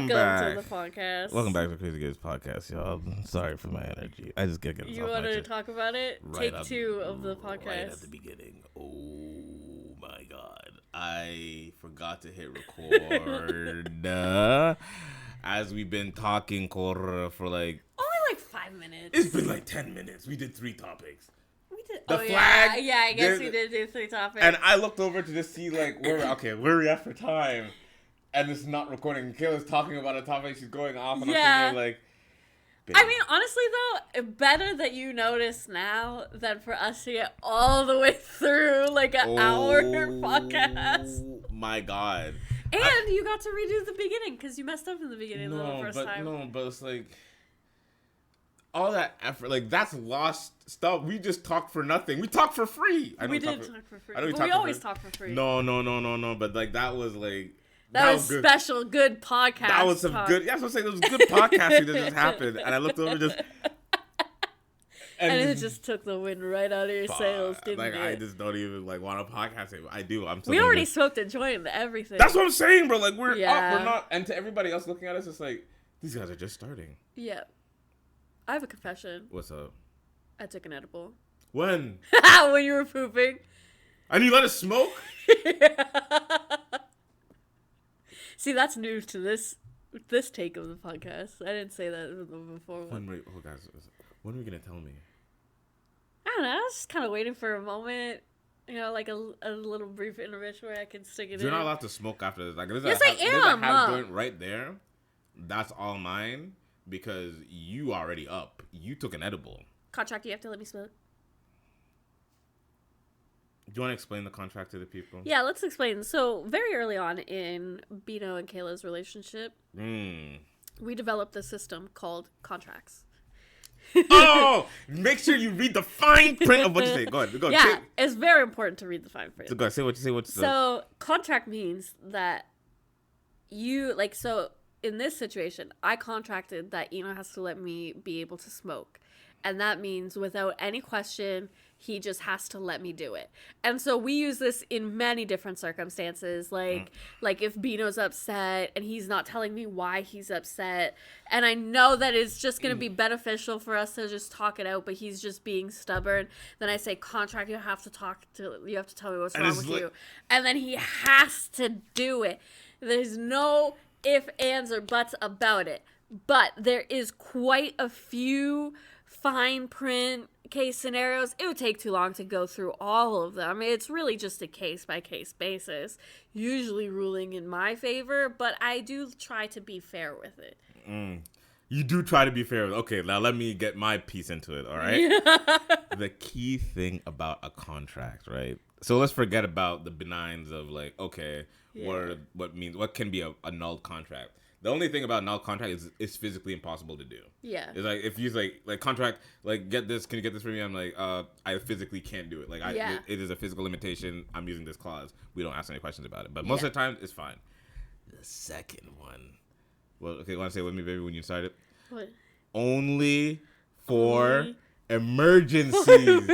Welcome to the podcast. Welcome back to Crazy Gays Podcast, y'all. I'm sorry for my energy. I just get this You off wanted my to chest. talk about it? Right Take 2 of the podcast. Right at the beginning. Oh my god. I forgot to hit record. As we've been talking for like... Only like 5 minutes. It's been like 10 minutes. We did 3 topics. The flag. Yeah, I guess we did do 3 topics. And I looked over to just see like where are we at for time? And it's not recording. Kayla's talking about a topic. She's going off, and I'm thinking like. Babe. I mean, honestly though, better that you notice now than for us to get all the way through like an hour podcast. Oh my god! And you got to redo the beginning because you messed up in the beginning the first time. No, but it's like. All that effort, like, that's lost stuff. We just talked for nothing. We talked for free. We did talk for free. We always talk for free. No. But, like, that was, like... That was good. Special, good podcast. That was some good... Yeah, that's what I'm saying. It was good podcasting that just happened. And I looked over just... And it just took the wind right out of your sails, didn't it? I just don't even, like, want to podcast it. I do. We already smoked and joined everything. That's what I'm saying, bro. Like, we're up. We're not... And to everybody else looking at us, it's like, these guys are just starting. Yeah. I have a confession. What's up? I took an edible. When? When you were pooping. And you let us smoke? See, that's news to this take of the podcast. I didn't say that before. When are you going to tell me? I don't know. I was just kind of waiting for a moment. You know, like a little brief intermission where I can stick it in. You're not allowed to smoke after this. Like, yes, I am. There's a joint right there. That's all mine. Because you already up. You took an edible. Contract, you have to let me smoke. Do you want to explain the contract to the people? Yeah, let's explain. So, very early on in Bino and Kayla's relationship, we developed a system called contracts. Oh! Make sure you read the fine print of what you say. Go ahead. Yeah, it's very important to read the fine print. So go ahead. Say what you say. So, contract means that you, like, so... In this situation, I contracted that Eno has to let me be able to smoke. And that means without any question, he just has to let me do it. And so we use this in many different circumstances. Like if Bino's upset and he's not telling me why he's upset. And I know that it's just going to be beneficial for us to just talk it out, but he's just being stubborn. Then I say, contract, you have to tell me what's wrong with you. And then he has to do it. There's no... if, ands, or buts about it. But there is quite a few fine print case scenarios. It would take too long to go through all of them. It's really just a case-by-case basis, usually ruling in my favor, but I do try to be fair with it. You do try to be fair. Okay, now let me get my piece into it, all right? The key thing about a contract, right? So let's forget about the benigns of like, okay... Yeah. What can be a null contract? The only thing about null contract is it's physically impossible to do. Yeah. It's like if you like contract, like get this, can you get this for me? I'm like, I physically can't do it. Like it is a physical limitation. I'm using this clause. We don't ask any questions about it. But most of the time it's fine. The second one. Well, okay, want to say it with me, baby, when you started? What? Only for emergencies.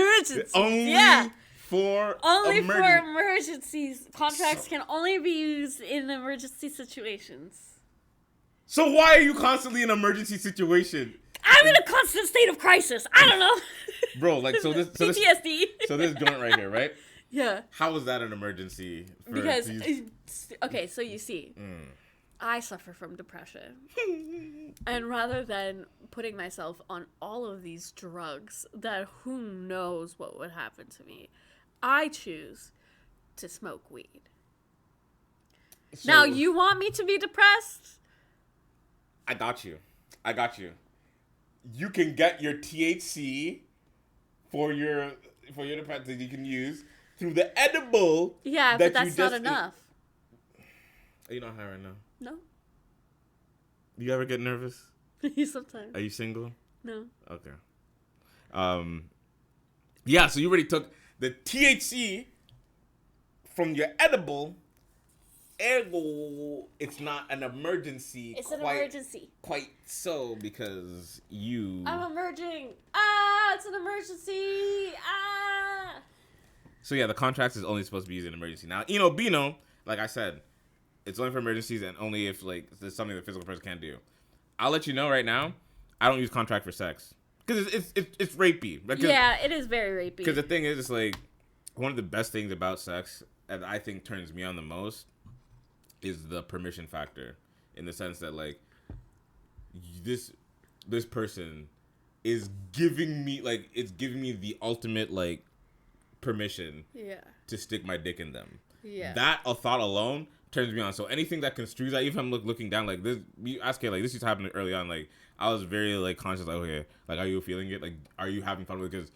Yeah. For emergencies. Contracts can only be used in emergency situations. So why are you constantly in an emergency situation? I'm in a constant state of crisis. I don't know. Bro, like this PTSD. So this joint right here, right? Yeah. How is that an emergency? Because okay, so you see, I suffer from depression. And rather than putting myself on all of these drugs that who knows what would happen to me, I choose to smoke weed. So, now, you want me to be depressed? I got you. You can get your THC for your depression that you can use through the edible. Yeah, but that's not enough. Are you not high right now? No. You ever get nervous? Sometimes. Are you single? No. Okay. Yeah, so you already took the THC from your edible, ergo, it's not an emergency. It's an emergency. Quite so, because you... I'm emerging. It's an emergency. So yeah, the contract is only supposed to be used in emergency. Now, Bino, like I said, It's only for emergencies and only if like there's something the physical person can't do. I'll let you know right now. I don't use contract for sex because it's rapey. Yeah, it is very rapey. Because the thing is, it's like one of the best things about sex, and I think turns me on the most, is the permission factor. In the sense that like this person is giving me the ultimate like permission. Yeah. To stick my dick in them. Yeah. That a thought alone turns me on. So anything that construes that, even if I'm looking down, like this, you ask her, like this used to happen early on. Like I was very like conscious, like okay, like are you feeling it? Like are you having fun with it? Because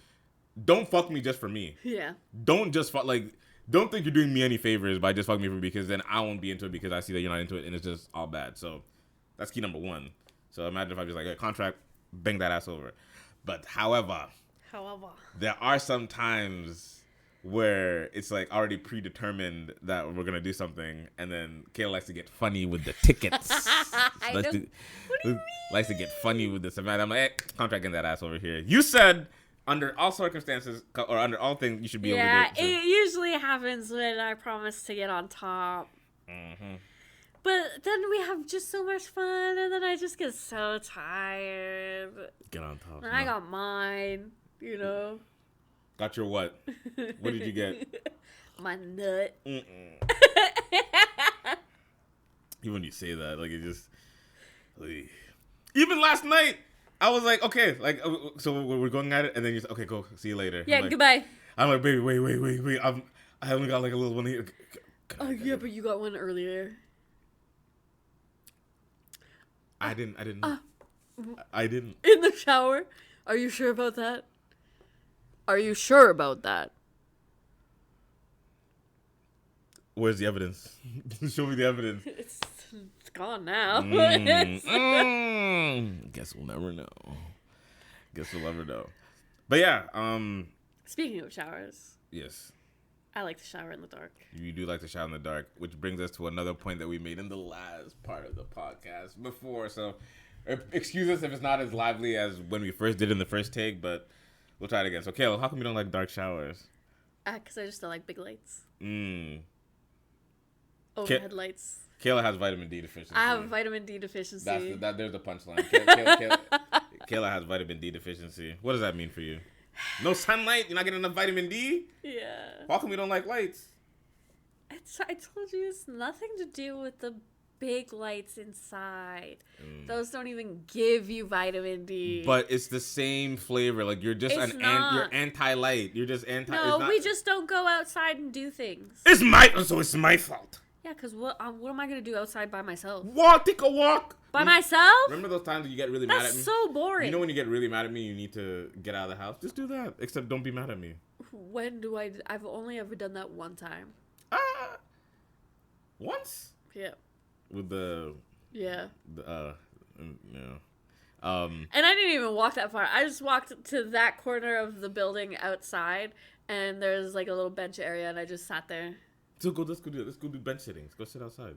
don't fuck me just for me. Yeah. Don't just fuck like. Don't think you're doing me any favors by just fucking me for me because then I won't be into it because I see that you're not into it and it's just all bad. So that's key number one. So imagine if I just like a contract, bang that ass over. But however, there are some times where it's like already predetermined that we're gonna do something, and then Kayla likes to get funny with the tickets. Likes to get funny with this event. I'm like, hey, contract getting that ass over here. You said under all circumstances or under all things you should be able to do it. Yeah, it usually happens when I promise to get on top. Mm-hmm. But then we have just so much fun, and then I just get so tired. Get on top. And I got mine, you know. Got your what? What did you get? My nut. Even when you say that, like it just. Like, even last night, I was like, okay, like so we're going at it, and then you say, okay, go, see you later. Yeah, I'm like, goodbye. I'm like, baby, wait. I only got like a little one here. Oh yeah, but you got one earlier. I didn't. I didn't. In the shower? Are you sure about that? Are you sure about that? Where's the evidence? Show me the evidence. It's gone now. Guess we'll never know. But yeah, Speaking of showers. Yes. I like to shower in the dark. You do like to shower in the dark, which brings us to another point that we made in the last part of the podcast before. So, excuse us if it's not as lively as when we first did in the first take, but we'll try it again. So, Kayla, how come you don't like dark showers? Because I just don't like big lights. Overhead lights. Kayla has vitamin D deficiency. I have vitamin D deficiency. There's the punchline. Kayla has vitamin D deficiency. What does that mean for you? No sunlight? You're not getting enough vitamin D? Yeah. How come you don't like lights? I told you it's nothing to do with the big lights inside. Those don't even give you vitamin D. But it's the same flavor. Like you're just you're anti-light. You're just anti. No, we just don't go outside and do things. It's my fault. Yeah, because what am I going to do outside by myself? Take a walk. By myself? Remember those times when you get really mad at me? That's so boring. You know when you get really mad at me, you need to get out of the house? Just do that. Except don't be mad at me. When do I've only ever done that one time. Once? Yeah. With the... Yeah. And I didn't even walk that far. I just walked to that corner of the building outside, and there's like a little bench area, and I just sat there. So let's go do bench sitting. Let's go sit outside.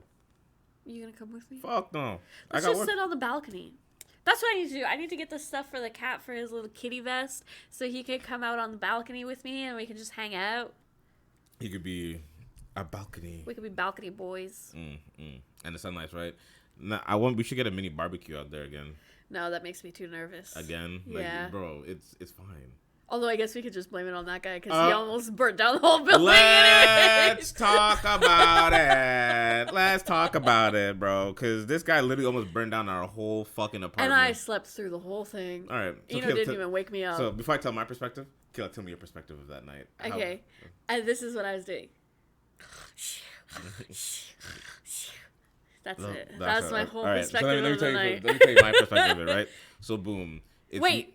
You gonna come with me? Fuck no. Let's just sit on the balcony. That's what I need to do. I need to get the stuff for the cat for his little kitty vest, so he could come out on the balcony with me, and we can just hang out. He could be a balcony. We could be balcony boys. And the sunlight's right. No, we should get a mini barbecue out there again. No, that makes me too nervous. Again? Yeah. Like, bro, it's fine. Although I guess we could just blame it on that guy because he almost burnt down the whole building. Let's talk about it, bro. Because this guy literally almost burned down our whole fucking apartment. And I slept through the whole thing. All right. So didn't even wake me up. So before I tell my perspective, Kayla, tell me your perspective of that night. Okay. And this is what I was doing. That's it. That's my whole perspective of the night. Let me tell you my perspective of it, right? So boom. Wait.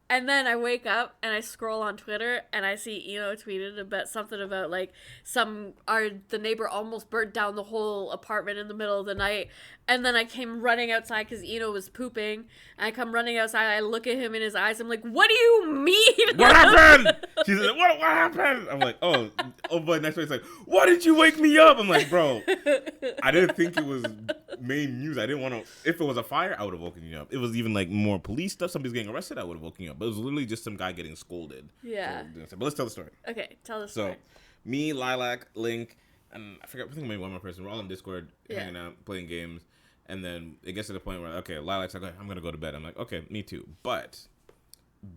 And then I wake up and I scroll on Twitter and I see Eno tweeted about something about like the neighbor almost burnt down the whole apartment in the middle of the night. And then I came running outside because Eno was pooping. And I come running outside. I look at him in his eyes. I'm like, what do you mean? What happened? She's like, what happened? I'm like, oh, but next week it's like, why did you wake me up? I'm like, bro, I didn't think it was main news. I didn't want to. If it was a fire, I would have woken you up. It was even like more police stuff. Somebody's getting arrested, I would have woken you up. But it was literally just some guy getting scolded. Yeah. But let's tell the story. Okay, tell the story. So, me, Lilac, Link, and I forget. I think maybe one more person. We're all in Discord, hanging out, playing games, and then it gets to the point where okay, Lilac's like, I'm gonna go to bed. I'm like, okay, me too. But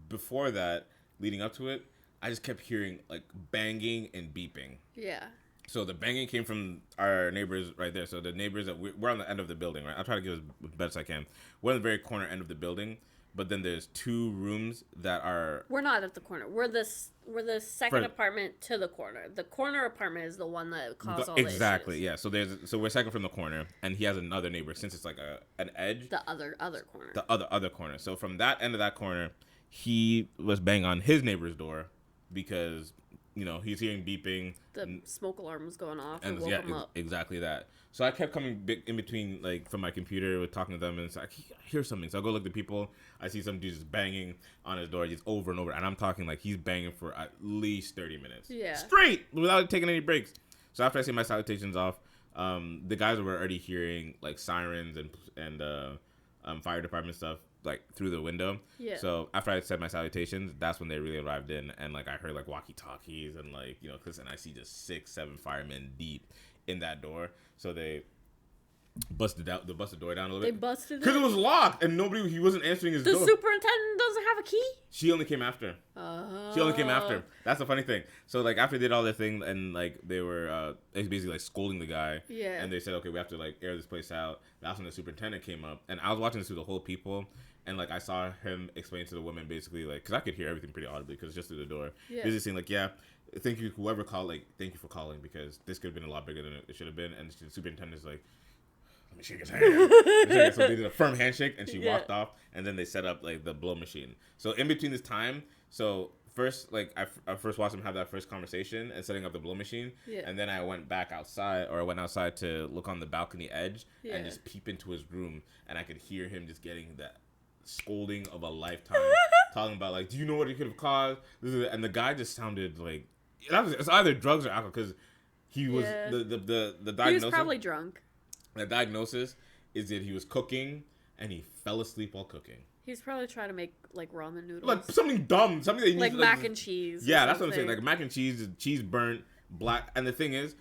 before that, leading up to it, I just kept hearing like banging and beeping. Yeah. So the banging came from our neighbors right there. So the neighbors that we're on the end of the building, right? I'll try to get as best as I can. We're on the very corner end of the building, but then there's 2 rooms that are. We're not at the corner. We're the second apartment to the corner. The corner apartment is the one that caused all the issues. Exactly. Yeah. So we're second from the corner, and he has another neighbor since it's like an edge. The other corner. The other corner. So from that end of that corner, he was banging on his neighbor's door because. He's hearing beeping. The smoke alarm was going off and woke him up. Exactly that. So I kept coming in between, like, from my computer with talking to them, and it's like, I hear something. So I go look at the people. I see some dude just banging on his door just over and over. And I'm talking like he's banging for at least 30 minutes. Yeah. Straight, without taking any breaks. So after I see my salutations off, the guys were already hearing, like, sirens and fire department stuff, like, through the window. Yeah. So after I said my salutations, that's when they really arrived in, and like I heard like walkie-talkies and like cause I see just 6-7 firemen deep in that door. So they busted the door down a little bit. They busted it because it was locked and he wasn't answering his door. The superintendent doesn't have a key. She only came after. She only came after. That's the funny thing. So like after they did all their thing and like they were basically like scolding the guy. Yeah. And they said, okay, we have to like air this place out. That's when the superintendent came up, and I was watching this through the whole people. And, like, I saw him explain to the woman basically, like, because I could hear everything pretty audibly because it's just through the door. Yeah. He's just saying, like, yeah, thank you, whoever called, like, thank you for calling because this could have been a lot bigger than it should have been. And the superintendent's like, let me shake his hand. So they did a firm handshake and she walked off. And then they set up, like, the blow machine. So in between this time, so first, like, I first watched him have that first conversation and setting up the blow machine. Yeah. And then I went outside to look on the balcony edge and just peep into his room. And I could hear him just getting that scolding of a lifetime, talking about like, do you know what it could have caused? And the guy just sounded like it's either drugs or alcohol because he was the diagnosis. He was probably drunk. The diagnosis is that he was cooking and he fell asleep while cooking. He's probably trying to make like ramen noodles, like something dumb, something that he like mac and cheese. Yeah, that's what I'm saying. Like mac and cheese burnt black. And the thing is,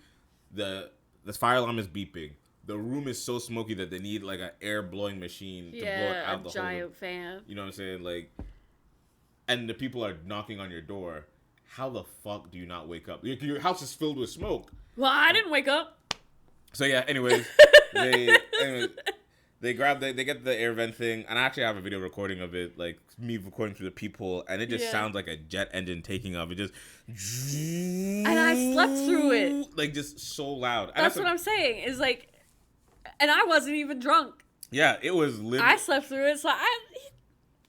the fire alarm is beeping. The room is so smoky that they need like an air blowing machine to blow it out the whole giant fan. You know what I'm saying? Like, and the people are knocking on your door. How the fuck do you not wake up? Your house is filled with smoke. Well, I didn't wake up. So yeah. Anyways, they grab they get the air vent thing, and I actually have a video recording of it, like me recording through the peephole, and it just sounds like a jet engine taking off. It just and I slept through it, like just so loud. That's what I'm saying. Is like. And I wasn't even drunk. Yeah, it was literally. I slept through it, so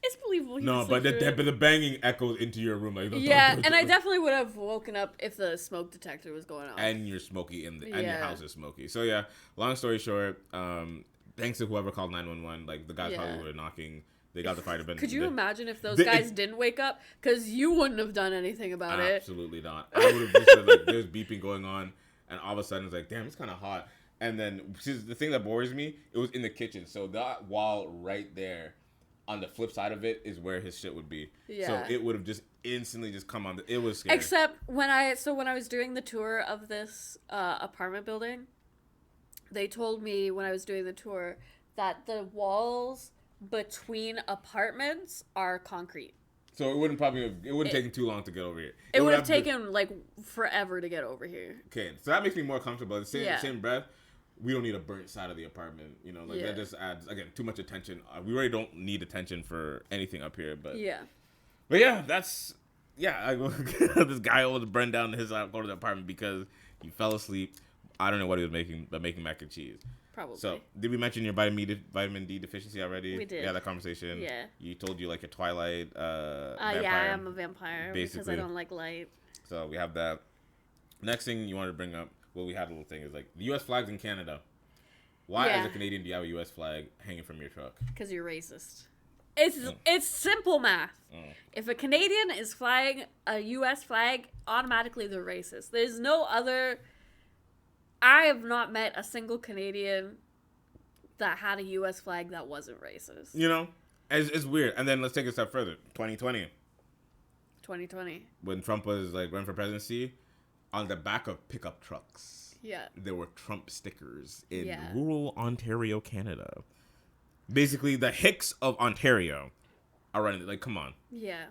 it's believable. No, but the banging echoes into your room. Like, and I definitely would have woken up if the smoke detector was going on. And you're smoky, and your house is smoky. So yeah, long story short, thanks to whoever called 911, like the guys probably were knocking. They got the fire department. Could you imagine if those guys didn't wake up? Because you wouldn't have done anything about it. Absolutely not. I would have just said, like, there's beeping going on, and all of a sudden it's like, damn, it's kind of hot. And then the thing that bores me, it was in the kitchen. So that wall right there on the flip side of it is where his shit would be. Yeah. So it would have just instantly just come on. It was scary. Except when I was doing the tour of this apartment building, they told me when I was doing the tour that the walls between apartments are concrete. So it wouldn't take too long to get over here. It would have taken like forever to get over here. Okay, so that makes me more comfortable. In the same breath, we don't need a burnt side of the apartment. That just adds again too much attention. We really don't need attention for anything up here. But yeah, this guy almost burned down his go to the apartment because he fell asleep. I don't know what he was making, but making mac and cheese. Probably. So, did we mention your vitamin D deficiency already? We did. Yeah, that conversation. Yeah. You told you like your Twilight vampire. Yeah, I'm a vampire basically. Because I don't like light. So, we have that. Next thing you wanted to bring up, we had a little thing, is like the U.S. flag's in Canada. Why, as a Canadian, do you have a U.S. flag hanging from your truck? Because you're racist. It's simple math. If a Canadian is flying a U.S. flag, automatically they're racist. There's no other... I have not met a single Canadian that had a U.S. flag that wasn't racist. It's weird. And then let's take it a step further. 2020. When Trump was like running for presidency, on the back of pickup trucks, Yeah. there were Trump stickers in Yeah. rural Ontario, Canada. Basically, the hicks of Ontario are running. Like, come on. Yeah.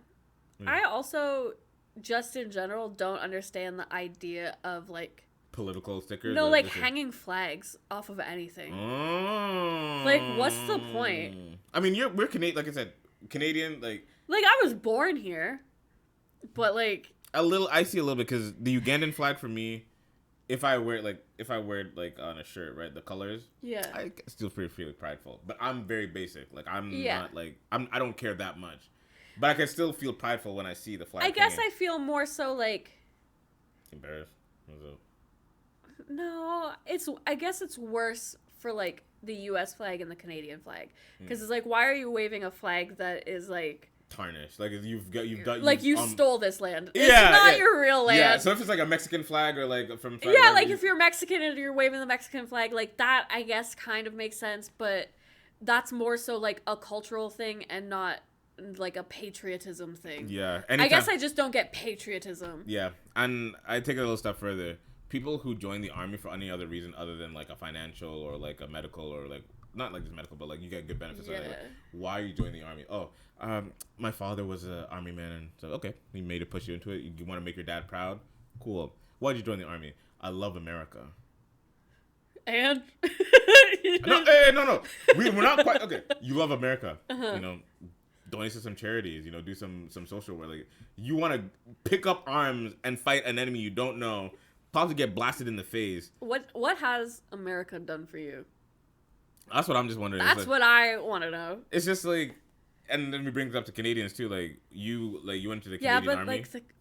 I also, just in general, don't understand the idea of, like... Political stickers? No, like, hanging flags off of anything. Like, what's the point? I mean, we're Canadian, like I said, Canadian, like... Like, I was born here, but, like... I see a little bit, because the Ugandan flag for me, if I wear it, like, on a shirt, right, the colors... Yeah. I still feel prideful. But I'm very basic. Like, I'm not, like... I don't care that much. But I can still feel prideful when I see the flag. I guess I feel more so, like... Embarrassed? What's up? No, I guess it's worse for, like, the U.S. flag and the Canadian flag. Because it's like, why are you waving a flag that is, like... tarnished. Like, you've got... Like, you stole this land. It's not your real land. Yeah, so if it's, like, a Mexican flag or, like, from... Yeah, like, if you're Mexican and you're waving the Mexican flag, like, that, I guess, kind of makes sense. But that's more so, like, a cultural thing and not... like a patriotism thing. Yeah. I guess I just don't get patriotism. Yeah. And I take it a little step further. People who join the army for any other reason other than like a financial or like a medical or like not like just medical, but like you get good benefits. Yeah. Like, why are you joining the army? Oh, my father was an army man, and so okay, he made it push you into it. You want to make your dad proud? Cool. Why'd you join the army? I love America. And no. We're not quite okay. You love America. You know. Donate to some charities, you know, do some social work. Like, you want to pick up arms and fight an enemy you don't know, probably get blasted in the face. What has America done for you? That's what I'm just wondering. That's what I want to know. It's just like, and then we bring it up to Canadians too. Like you went to the Canadian Army. Like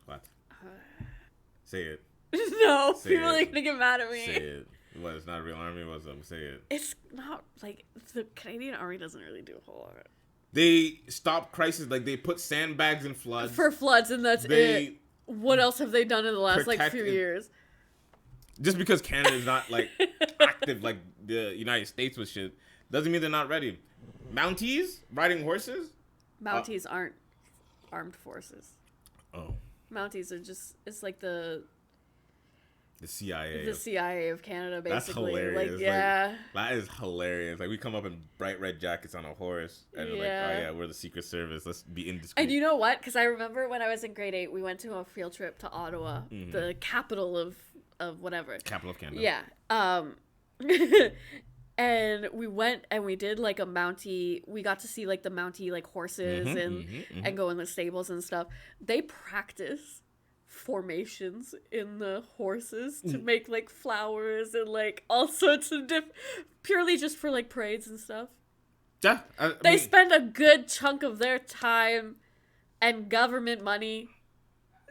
what? Say it. No, say people are gonna get mad at me. Say it. What? It's not a real army. What's up? Say it. It's not like the Canadian Army doesn't really do a whole lot. They stop crisis. Like they put sandbags in floods. For floods, and that's it. What else have they done in the last like few years? Just because Canada is not like active like the United States with shit doesn't mean they're not ready. Mounties riding horses. Mounties aren't armed forces. Oh. Mounties are just. It's like the CIA. The CIA of Canada, basically. That's hilarious. Like, yeah. Like, that is hilarious. Like, we come up in bright red jackets on a horse. And we're like, oh, yeah, we're the Secret Service. Let's be indiscreet. And you know what? Because I remember when I was in grade 8, we went to a field trip to Ottawa, the capital of whatever. Capital of Canada. Yeah. And we went and we did, like, a Mountie. We got to see, like, the Mountie, like, horses and go in the stables and stuff. They practice formations in the horses to make like flowers and like all sorts of purely just for like parades and stuff. Yeah, they spend a good chunk of their time and government money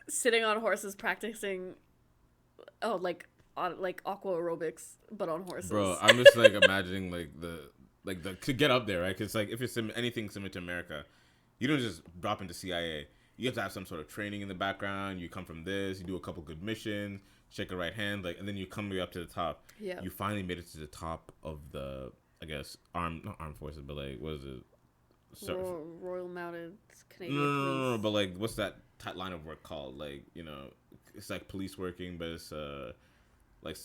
sitting on horses practicing like aqua aerobics but on horses. Bro, I'm just like imagining like the to get up there, right? Because like if it's anything similar to America, you don't just drop into CIA. You have to have some sort of training in the background. You come from this. You do a couple good missions. Shake a right hand, like, and then you come up to the top. Yeah. You finally made it to the top of the, I guess, not armed forces, but like, what is it? Royal Mounted Canadian Police. No, but like, what's that line of work called? Like, you know, it's like police working, but it's like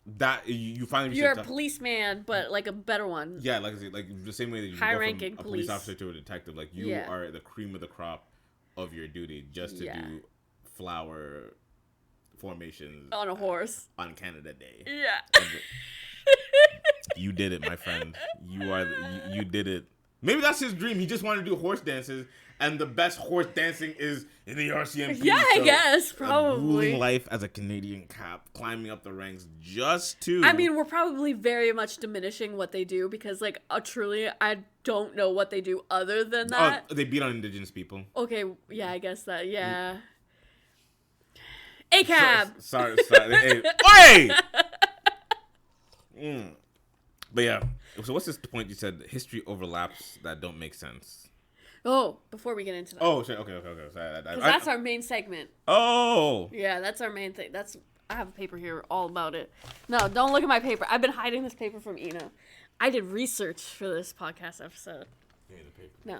that. You finally. You're a policeman, but like a better one. Yeah, like the same way that you go from a police officer to a detective. Like you are the cream of the crop of your duty just to do flower formations on a horse on Canada Day. Yeah. You did it, my friend. You did it. Maybe that's his dream. He just wanted to do horse dances, and the best horse dancing is in the RCMP. Yeah, so I guess probably ruling life as a Canadian cop, climbing up the ranks just to. I mean, we're probably very much diminishing what they do because, like, truly, I don't know what they do other than that. Oh, they beat on Indigenous people. Okay, yeah, I guess that. Yeah. ACAB. Sorry. Hey, oi! But yeah. So what's this point you said? History overlaps that don't make sense. Oh, before we get into that. Oh, shit. Okay. Because that's our main segment. Oh. Yeah, that's our main thing. I have a paper here all about it. No, don't look at my paper. I've been hiding this paper from Ina. I did research for this podcast episode. You need the paper. No.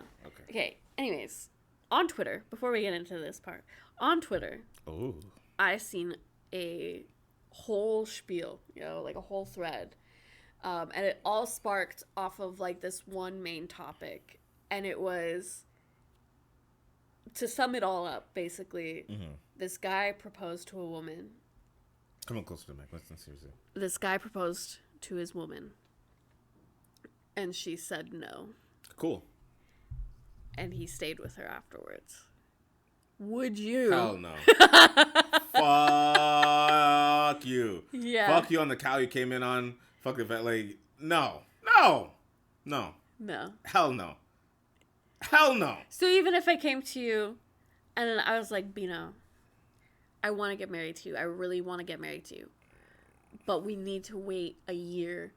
Okay. Anyways, on Twitter, before we get into this part, on Twitter, I seen a whole spiel, you know, like a whole thread. And it all sparked off of like this one main topic. And it was, to sum it all up, basically, this guy proposed to a woman. Come on closer to the mic. Listen, seriously. This guy proposed to his woman. And she said no. Cool. And he stayed with her afterwards. Would you? Hell no. Fuck you. Yeah. Fuck you on the cow you came in on. Fuck the vet. Like, no. No. Hell no. Hell no. So even if I came to you and then I was like, Bino, I want to get married to you. I really want to get married to you. But we need to wait a year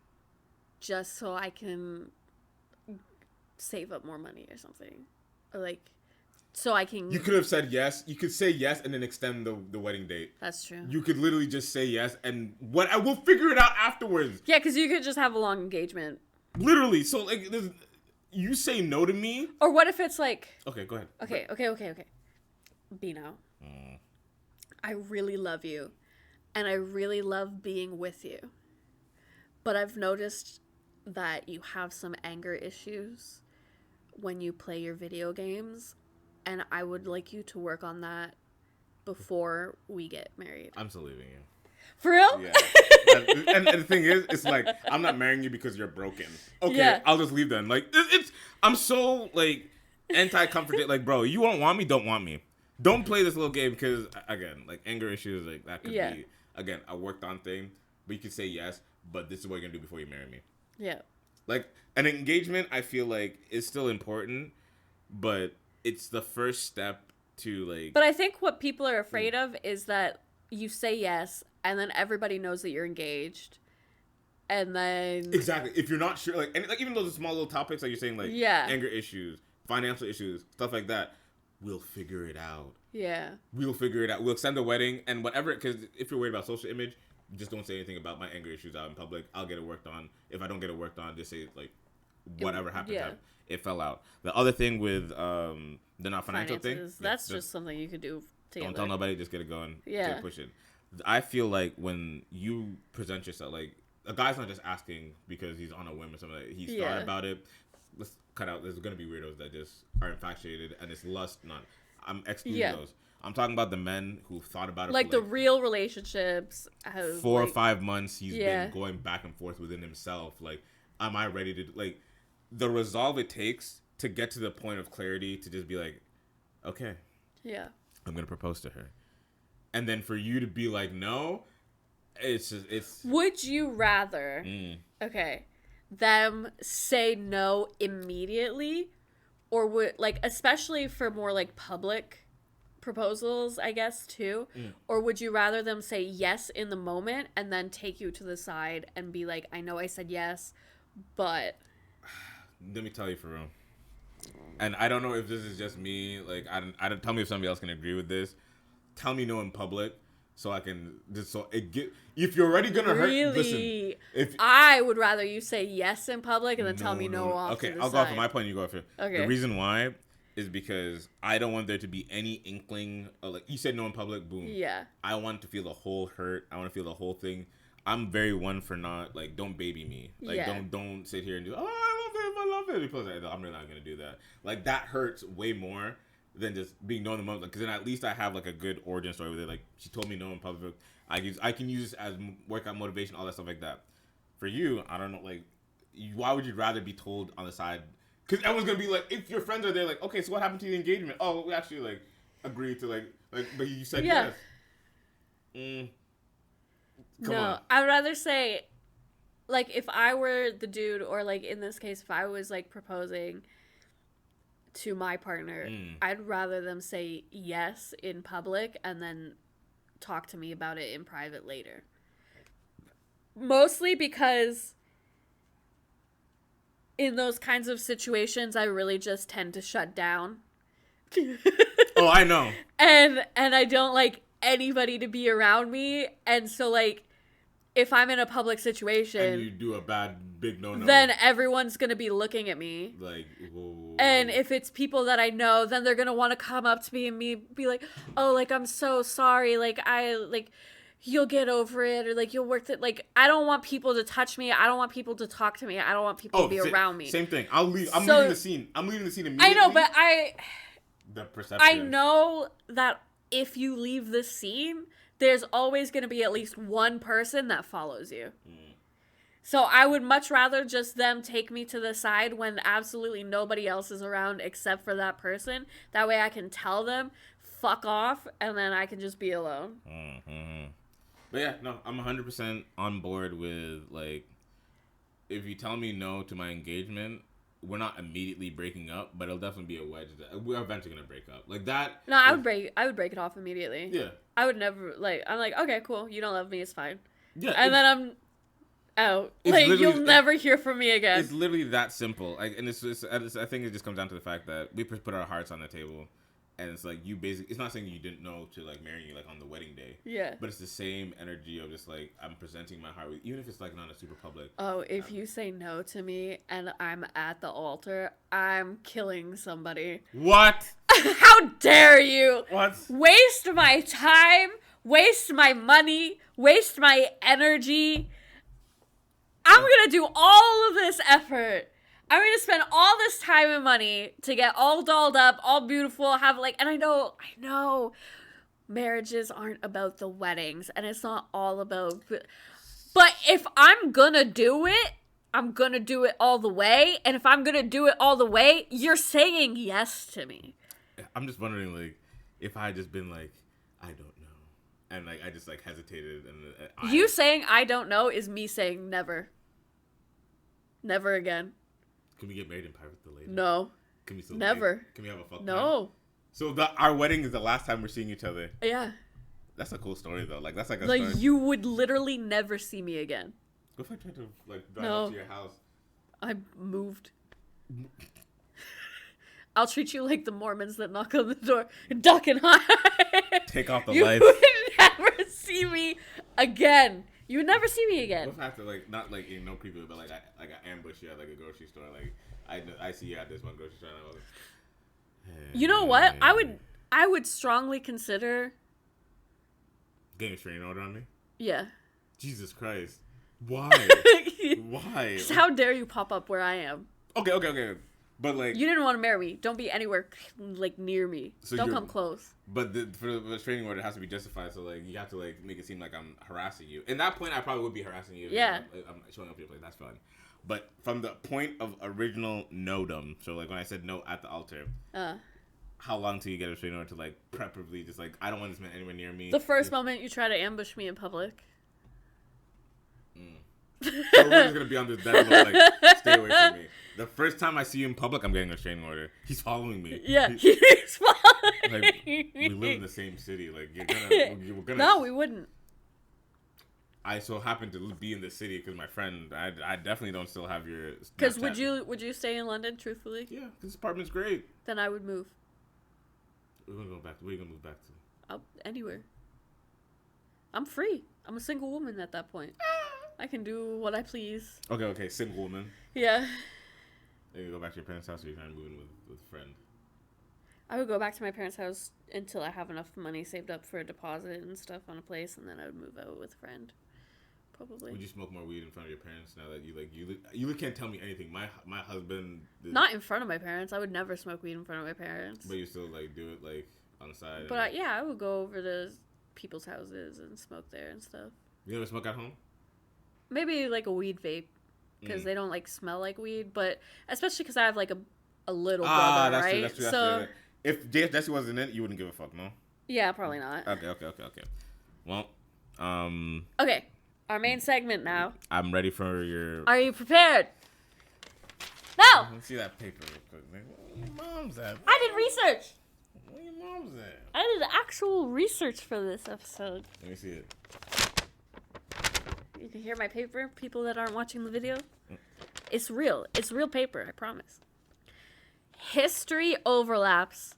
just so I can save up more money or something. Or like, so I can... You could have said yes. You could say yes and then extend the wedding date. That's true. You could literally just say yes and I will figure it out afterwards. Yeah, because you could just have a long engagement. Literally. So like, you say no to me. Or what if it's like... Okay, go ahead. Okay. Bino, I really love you. And I really love being with you. But I've noticed that you have some anger issues when you play your video games. And I would like you to work on that before we get married. I'm still leaving you. For real? Yeah. and the thing is, it's like, I'm not marrying you because you're broken. Okay, yeah. I'll just leave then. Like, I'm so, like, anti-comfort. Like, bro, you won't want me, don't want me. Don't play this little game because, again, like, anger issues, like, that could be, again, a worked on thing. But you could say yes, but this is what you're going to do before you marry me. Yeah. Like, an engagement, I feel like, is still important, but it's the first step to, like... But I think what people are afraid of is that you say yes, and then everybody knows that you're engaged, and then... Exactly. If you're not sure, like, and, like even those small little topics, like you're saying, like, anger issues, financial issues, stuff like that, we'll figure it out. Yeah. We'll figure it out. We'll extend the wedding, and whatever, because if you're worried about social image, just don't say anything about my anger issues out in public. I'll get it worked on. If I don't get it worked on, just say, like, whatever happened, it fell out. The other thing with the not financial finances, thing, that's just something you could do together. Don't tell nobody, just get it going. Yeah. Get it pushing. I feel like when you present yourself, like, a guy's not just asking because he's on a whim or something. Like, he's thought about it. Let's cut out. There's going to be weirdos that just are infatuated and it's lust. I'm excluding those. I'm talking about the men who thought about it. Like, for, the real relationships. 4 or 5 months, he's been going back and forth within himself. Like, am I ready to, like, the resolve it takes to get to the point of clarity to just be like, okay. Yeah. I'm going to propose to her. And then for you to be like, no, it's... Would you rather, them say no immediately? Or would, like, especially for more, like, public proposals, I guess, too? Or would you rather them say yes in the moment and then take you to the side and be like, I know I said yes, but... Let me tell you for real. And I don't know if this is just me. Like, I don't tell me if somebody else can agree with this. Tell me no in public, so I can just if you're already gonna hurt. Listen, I would rather you say yes in public and then tell me no off. Okay, to the I'll side. go off of my point. You go off here. Okay. The reason why is because I don't want there to be any inkling. Like, you said no in public, boom. Yeah. I want to feel the whole hurt. I want to feel the whole thing. I'm very one for not, like, don't baby me. Like, don't sit here and do, I love it. Because I'm really not gonna do that. Like, that hurts way more than just being no in the moment, because then at least I have, like, a good origin story with it. Like, she told me no in public. I can use this as workout motivation, all that stuff like that. For you, I don't know, like, why would you rather be told on the side? Because everyone's gonna be like, if your friends are there, like, okay, so what happened to the engagement? Oh, we actually, like, agreed to, like, but you said yes. Come on. I'd rather say, like, if I were the dude, or, like, in this case, if I was, like, proposing to my partner, I'd rather them say yes in public and then talk to me about it in private later. Mostly because in those kinds of situations, I really just tend to shut down. Oh, I know. And I don't like anybody to be around me. And so, like, if I'm in a public situation and you do a bad big no, then everyone's gonna be looking at me. Like, whoa. And if it's people that I know, then they're gonna want to come up to me and be like, oh, like, I'm so sorry, like, you'll get over it, or like you'll work it. Like, I don't want people to touch me. I don't want people to talk to me. I don't want people to be around me. Same thing. I'm leaving the scene. I'm leaving the scene immediately. I know, but the perception. I know that if you leave the scene, there's always going to be at least one person that follows you. So I would much rather just them take me to the side when absolutely nobody else is around except for that person. That way I can tell them, fuck off, and then I can just be alone. But yeah, no, I'm 100% on board with, like, if you tell me no to my engagement, we're not immediately breaking up, but it'll definitely be a wedge. We're eventually going to break up. Like that. No, I would break it off immediately. Yeah. I would never, like, I'm like, okay, cool. You don't love me, it's fine. Yeah. And then I'm out. Like, you'll never hear from me again. It's literally that simple. Like, and I think it just comes down to the fact that we put our hearts on the table, and it's like you basically. It's not saying you didn't know to like marry you like on the wedding day. Yeah. But it's the same energy of just like I'm presenting my heart with, even if it's like not a super public. Oh, if you say no to me and I'm at the altar, I'm killing somebody. What? How dare you? What? Waste my time, waste my money, waste my energy. I'm going to do all of this effort. I'm going to spend all this time and money to get all dolled up, all beautiful, have like, and I know marriages aren't about the weddings and it's not all about, but if I'm going to do it, I'm going to do it all the way. And if I'm going to do it all the way, you're saying yes to me. I'm just wondering, like, if I had just been like, I don't know. And like, I just like hesitated. And you saying I don't know is me saying never. Never again. Can we get married in private later? No. Can we still never? Date? Can we have a fuck? No. Time? So our wedding is the last time we're seeing each other. Yeah. That's a cool story though. Like that's like a like story. You would literally never see me again. What if I tried to like drive up to your house? I moved. I'll treat you like the Mormons that knock on the door, duck and hide. Take off the you lights. You would never see me again. You would never see me again. What if I have to like not like no creepy, but like I ambush you at like a grocery store. Like I see you at this one grocery store. And I was like, hey, you know what? I would strongly consider getting a restraining order on me. Yeah. Jesus Christ. Why? Why? Just how dare you pop up where I am? Okay. But like you didn't want to marry me. Don't be anywhere like near me. So don't come close. But for the restraining order, it has to be justified. So like you have to like make it seem like I'm harassing you. In that point, I probably would be harassing you. Yeah. I'm showing up to your place. That's fine. But from the point of original no-dom, so like when I said no at the altar, how long till you get a restraining order to like preferably just like I don't want this man anywhere near me. The first moment you try to ambush me in public. So we're just gonna be on this dead low, like stay away from me. The first time I see you in public, I'm getting a restraining order. He's following me. Yeah, he's following. Like, we live in the same city. Like we're gonna. No, we wouldn't. I so happen to be in the city because my friend. I definitely don't still have your. Because would you stay in London? Truthfully. Yeah, this apartment's great. Then I would move. We're gonna go back. Where are you gonna move back to? Anywhere. I'm free. I'm a single woman at that point. I can do what I please. Okay, single woman. Yeah. Then you go back to your parents' house, or you're trying to move in with a friend? I would go back to my parents' house until I have enough money saved up for a deposit and stuff on a place, and then I would move out with a friend. Probably. Would you smoke more weed in front of your parents now that you can't tell me anything? My husband. Not in front of my parents. I would never smoke weed in front of my parents. But you still like do it like on the side. But I would go over to people's houses and smoke there and stuff. You never smoke at home? Maybe like a weed vape, because they don't like smell like weed. But especially because I have like a little brother, that's right? True, that's true. So if Jesse wasn't in it, you wouldn't give a fuck, no? Yeah, probably not. Okay. Well, okay, our main segment now. I'm ready for your. Are you prepared? No. Let's see that paper real quick. Where your mom's at? I did research. Where your mom's at? I did actual research for this episode. Let me see it. You can hear my paper, people that aren't watching the video. It's real. It's real paper, I promise. History overlaps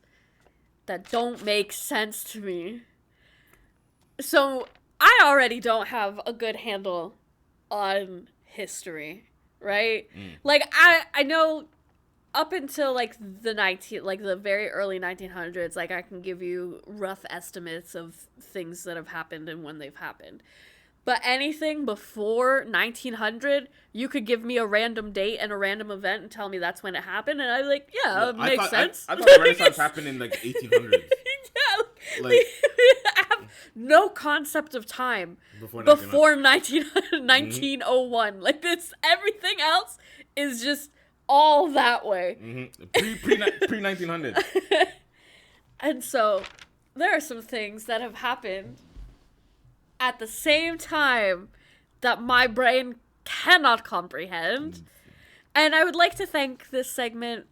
that don't make sense to me. So, I already don't have a good handle on history, right? Like, I know up until like the very early 1900s, like I can give you rough estimates of things that have happened and when they've happened. But anything before 1900, you could give me a random date and a random event and tell me that's when it happened, and I'm like, yeah, it makes sense. I thought the Renaissance happened in like 1800s. Yeah, like I have no concept of time before 1901. Like this, everything else is just all that way. Pre 1900. And so there are some things that have happened at the same time that my brain cannot comprehend. And I would like to thank this segment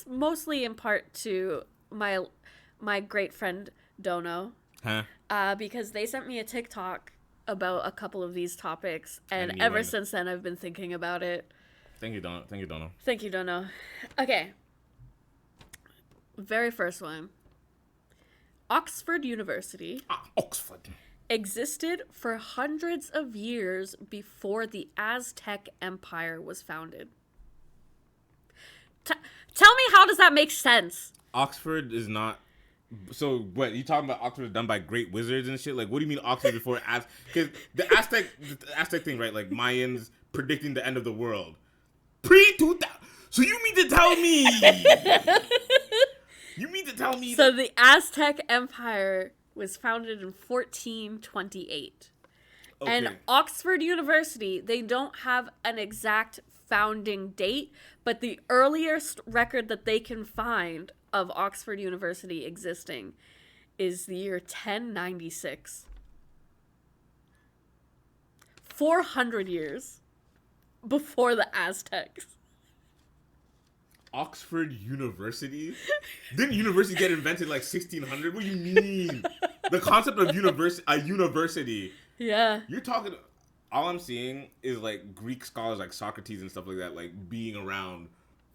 mostly in part to my great friend Dono. Because they sent me a TikTok about a couple of these topics, and ever since then I've been thinking about it. Thank you, Dono. Thank you, Dono. Okay. Very first one. Oxford University. Oxford. Existed for hundreds of years before the Aztec Empire was founded. Tell me, how does that make sense? Oxford is not... So, what, you talking about Oxford done by great wizards and shit? Like, what do you mean Oxford before because the Aztec thing, right? Like, Mayans predicting the end of the world. Pre-2000... So you mean to tell me... So the Aztec Empire was founded in 1428. Okay. And Oxford University, they don't have an exact founding date, but the earliest record that they can find of Oxford University existing is the year 1096. 400 years before the Aztecs. Oxford University? Didn't university get invented like 1600? What do you mean? The concept of university. Yeah. You're talking... All I'm seeing is like Greek scholars like Socrates and stuff like that, like being around